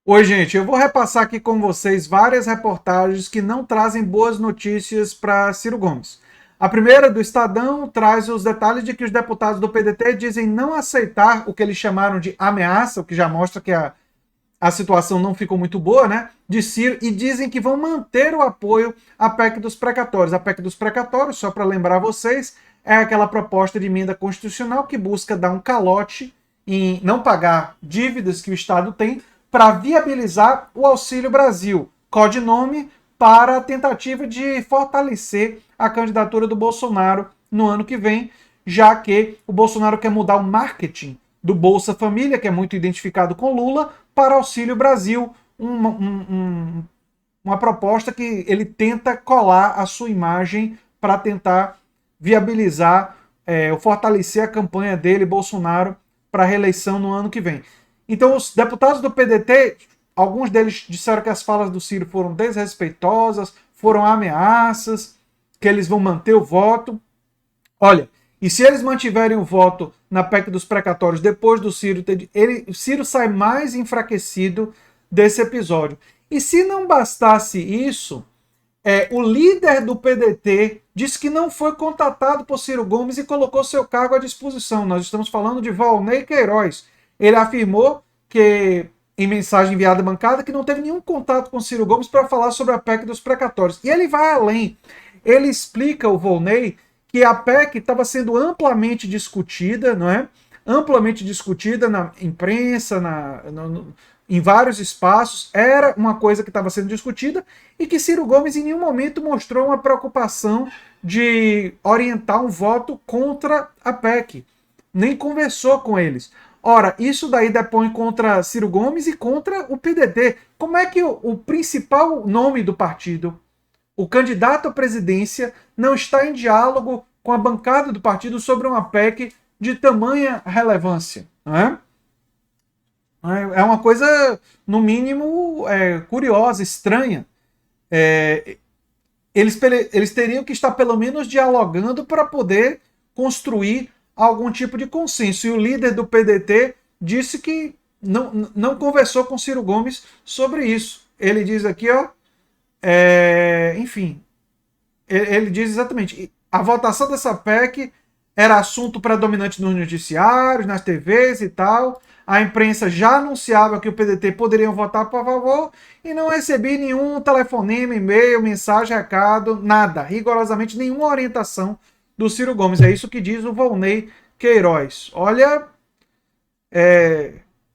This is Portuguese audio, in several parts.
Oi, gente, eu vou repassar aqui com vocês várias reportagens que não trazem boas notícias para Ciro Gomes. A primeira, do Estadão, traz os detalhes de que os deputados do PDT dizem não aceitar o que eles chamaram de ameaça, o que já mostra que a situação não ficou muito boa, né? De Ciro, e dizem que vão manter o apoio à PEC dos precatórios. A PEC dos precatórios, só para lembrar vocês, é aquela proposta de emenda constitucional que busca dar um calote em não pagar dívidas que o Estado tem para viabilizar o Auxílio Brasil, codinome para a tentativa de fortalecer a candidatura do Bolsonaro no ano que vem, já que o Bolsonaro quer mudar o marketing do Bolsa Família, que é muito identificado com Lula, para Auxílio Brasil, uma proposta que ele tenta colar a sua imagem para tentar viabilizar ou fortalecer a campanha dele, Bolsonaro, para a reeleição no ano que vem. Então, os deputados do PDT, alguns deles disseram que as falas do Ciro foram desrespeitosas, foram ameaças, que eles vão manter o voto. Olha, e se eles mantiverem o voto na PEC dos precatórios depois do Ciro, o Ciro sai mais enfraquecido desse episódio. E se não bastasse isso, o líder do PDT disse que não foi contatado por Ciro Gomes e colocou seu cargo à disposição. Nós estamos falando de Volney Queiroz. Ele afirmou que, em mensagem enviada à bancada, que não teve nenhum contato com Ciro Gomes para falar sobre a PEC dos precatórios. E ele vai além. Ele explica, o Volney, que a PEC estava sendo amplamente discutida, não é? Amplamente discutida na imprensa, em vários espaços, era uma coisa que estava sendo discutida e que Ciro Gomes em nenhum momento mostrou uma preocupação de orientar um voto contra a PEC, nem conversou com eles. Ora, isso daí depõe contra Ciro Gomes e contra o PDT. Como é que o principal nome do partido, o candidato à presidência, não está em diálogo com a bancada do partido sobre uma PEC de tamanha relevância? Não é? É uma coisa, no mínimo, curiosa, estranha. É, eles teriam que estar, pelo menos, dialogando para poder construir algum tipo de consenso. E o líder do PDT disse que não conversou com Ciro Gomes sobre isso. Ele diz aqui, ó, enfim, ele diz exatamente, a votação dessa PEC era assunto predominante nos noticiários, nas TVs e tal. A imprensa já anunciava que o PDT poderia votar por favor e não recebi nenhum telefonema, e-mail, mensagem, recado, nada, rigorosamente nenhuma orientação do Ciro Gomes. É isso que diz o Volney Queiroz. Olha,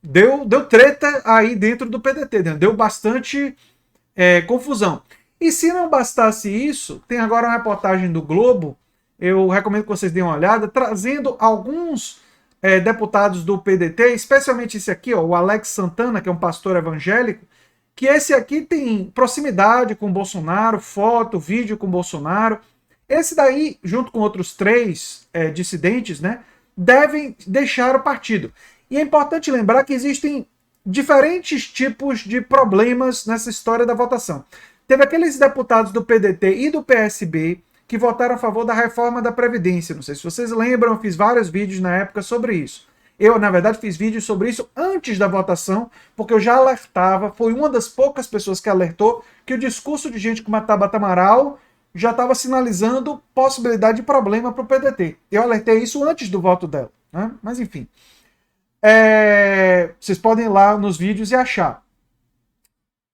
deu treta aí dentro do PDT, né? Deu bastante confusão. E se não bastasse isso, tem agora uma reportagem do Globo, eu recomendo que vocês deem uma olhada, trazendo alguns deputados do PDT, especialmente esse aqui, ó, o Alex Santana, que é um pastor evangélico, que esse aqui tem proximidade com Bolsonaro, foto, vídeo com Bolsonaro. Esse daí, junto com outros três dissidentes, né, devem deixar o partido. E é importante lembrar que existem diferentes tipos de problemas nessa história da votação. Teve aqueles deputados do PDT e do PSB que votaram a favor da reforma da Previdência. Não sei se vocês lembram, eu fiz vários vídeos na época sobre isso. Eu, na verdade, fiz vídeos sobre isso antes da votação, porque eu já alertava, foi uma das poucas pessoas que alertou que o discurso de gente como a Tabata Amaral já estava sinalizando possibilidade de problema para o PDT. Eu alertei isso antes do voto dela, né? Mas enfim. Vocês podem ir lá nos vídeos e achar.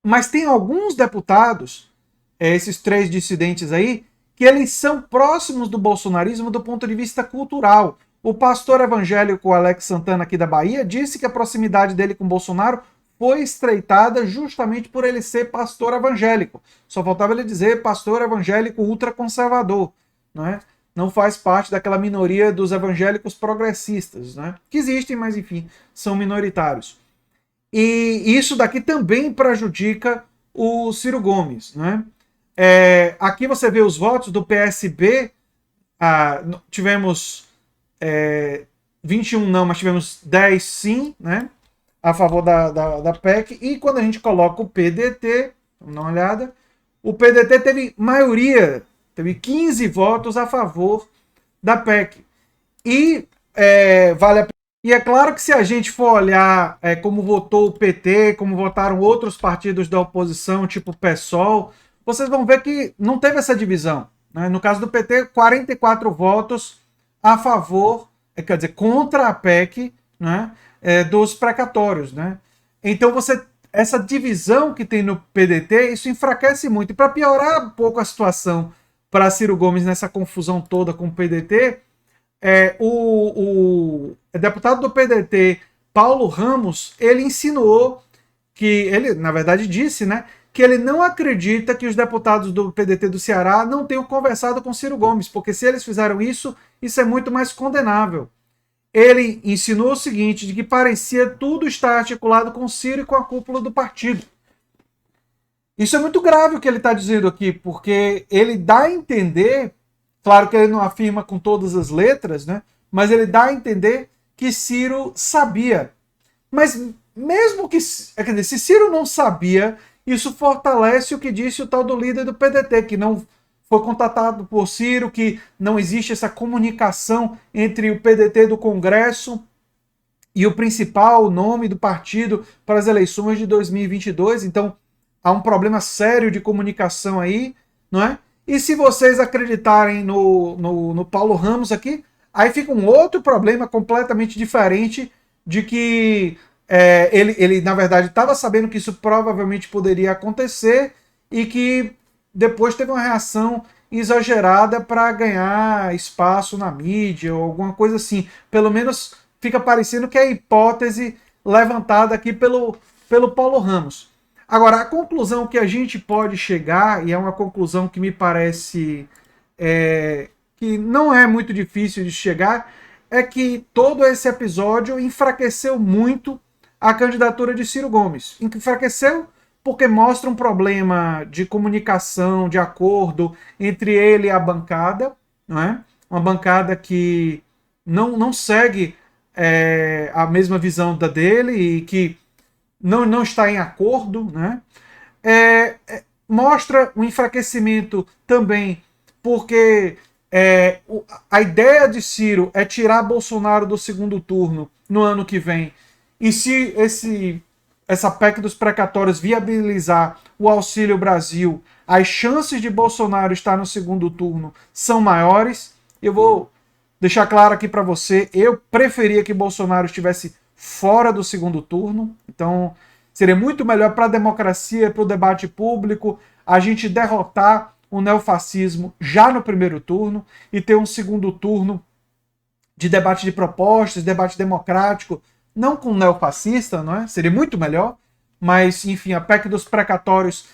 Mas tem alguns deputados, esses três dissidentes aí, que eles são próximos do bolsonarismo do ponto de vista cultural. O pastor evangélico Alex Santana, aqui da Bahia, disse que a proximidade dele com Bolsonaro foi estreitada justamente por ele ser pastor evangélico. Só faltava ele dizer pastor evangélico ultraconservador, não é? Não faz parte daquela minoria dos evangélicos progressistas, né? Que existem, mas enfim, são minoritários. E isso daqui também prejudica o Ciro Gomes, né? Aqui você vê os votos do PSB, tivemos 21 não, mas tivemos 10 sim, né? A favor da PEC, e quando a gente coloca o PDT, vamos dar uma olhada, o PDT teve maioria, teve 15 votos a favor da PEC. E vale a E é claro que se a gente for olhar como votou o PT, como votaram outros partidos da oposição, tipo o PSOL, vocês vão ver que não teve essa divisão. Né? No caso do PT, 44 votos a favor, quer dizer, contra a PEC, né, dos precatórios. Né? Então essa divisão que tem no PDT, isso enfraquece muito. E para piorar um pouco a situação para Ciro Gomes nessa confusão toda com o PDT, o deputado do PDT, Paulo Ramos, ele insinuou que, ele na verdade disse, né, que ele não acredita que os deputados do PDT do Ceará não tenham conversado com Ciro Gomes, porque se eles fizeram isso, isso é muito mais condenável. Ele insinuou o seguinte, de que parecia tudo estar articulado com Ciro e com a cúpula do partido. Isso é muito grave o que ele está dizendo aqui, porque ele dá a entender, claro que ele não afirma com todas as letras, né? Mas ele dá a entender que Ciro sabia. Mas mesmo que, quer dizer, se Ciro não sabia, isso fortalece o que disse o tal do líder do PDT, que não foi contatado por Ciro, que não existe essa comunicação entre o PDT do Congresso e o principal nome do partido para as eleições de 2022. Então, há um problema sério de comunicação aí, não é? E se vocês acreditarem no Paulo Ramos aqui, aí fica um outro problema completamente diferente de que ele, na verdade, estava sabendo que isso provavelmente poderia acontecer e que depois teve uma reação exagerada para ganhar espaço na mídia ou alguma coisa assim. Pelo menos fica parecendo que é a hipótese levantada aqui pelo Paulo Ramos. Agora, a conclusão que a gente pode chegar, e é uma conclusão que me parece que não é muito difícil de chegar, é que todo esse episódio enfraqueceu muito a candidatura de Ciro Gomes. Enfraqueceu porque mostra um problema de comunicação, de acordo entre ele e a bancada, não é? Uma bancada que não segue a mesma visão da dele e que não está em acordo, né? Mostra um enfraquecimento também, porque a ideia de Ciro é tirar Bolsonaro do segundo turno no ano que vem. E se essa PEC dos precatórios viabilizar o Auxílio Brasil, as chances de Bolsonaro estar no segundo turno são maiores. Eu vou deixar claro aqui para você, eu preferia que Bolsonaro estivesse fora do segundo turno. Então, seria muito melhor para a democracia, para o debate público, a gente derrotar o neofascismo já no primeiro turno e ter um segundo turno de debate de propostas, debate democrático, não com neofascista, não é? Seria muito melhor, mas, enfim, a PEC dos precatórios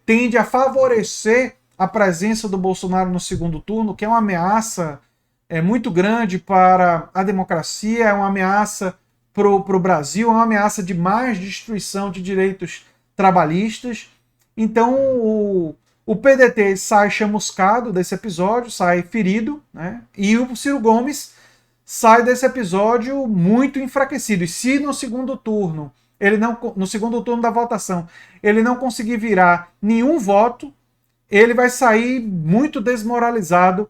tende a favorecer a presença do Bolsonaro no segundo turno, que é uma ameaça muito grande para a democracia, é uma ameaça para o Brasil, é uma ameaça de mais destruição de direitos trabalhistas. Então o PDT sai chamuscado desse episódio, sai ferido, né? E o Ciro Gomes sai desse episódio muito enfraquecido. E se no segundo turno, no segundo turno da votação, ele não conseguir virar nenhum voto, ele vai sair muito desmoralizado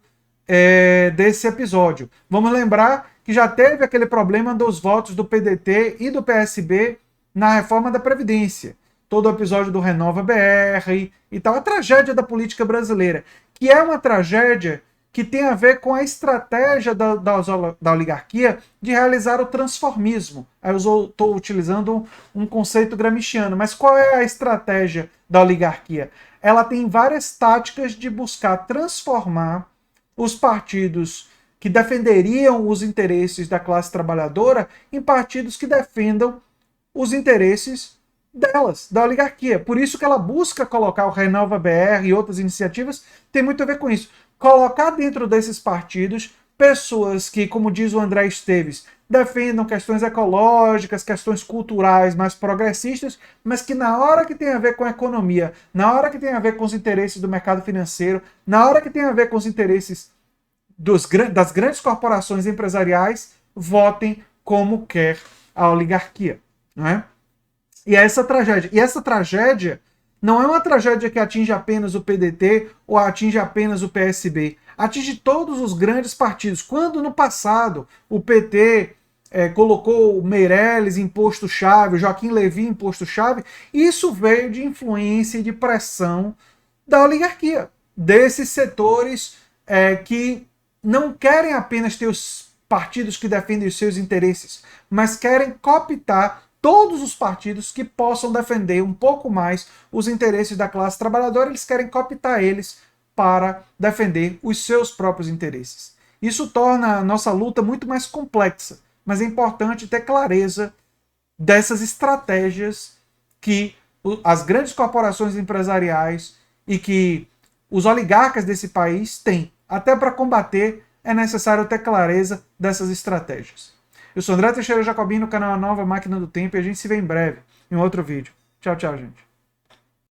desse episódio. Vamos lembrar que já teve aquele problema dos votos do PDT e do PSB na reforma da Previdência. Todo o episódio do Renova BR e tal, a tragédia da política brasileira, que é uma tragédia que tem a ver com a estratégia da oligarquia de realizar o transformismo. Aí eu estou utilizando um conceito gramsciano, mas qual é a estratégia da oligarquia? Ela tem várias táticas de buscar transformar os partidos que defenderiam os interesses da classe trabalhadora em partidos que defendam os interesses delas, da oligarquia. Por isso que ela busca colocar o Renova BR e outras iniciativas, tem muito a ver com isso. Colocar dentro desses partidos pessoas que, como diz o André Esteves, defendam questões ecológicas, questões culturais mais progressistas, mas que na hora que tem a ver com a economia, na hora que tem a ver com os interesses do mercado financeiro, na hora que tem a ver com os interesses das grandes corporações empresariais, votem como quer a oligarquia. Não é? E é essa tragédia. E essa tragédia não é uma tragédia que atinge apenas o PDT ou atinge apenas o PSB. Atinge todos os grandes partidos. Quando no passado o PT colocou o Meirelles em posto-chave, o Joaquim Levy em posto-chave. Isso veio de influência e de pressão da oligarquia, desses setores que não querem apenas ter os partidos que defendem os seus interesses, mas querem cooptar todos os partidos que possam defender um pouco mais os interesses da classe trabalhadora. Eles querem cooptar eles para defender os seus próprios interesses. Isso torna a nossa luta muito mais complexa, mas é importante ter clareza dessas estratégias que as grandes corporações empresariais e que os oligarcas desse país têm. Até para combater é necessário ter clareza dessas estratégias. Eu sou André Teixeira Jacobino, canal A Nova Máquina do Tempo, e a gente se vê em breve em outro vídeo. Tchau, tchau, gente.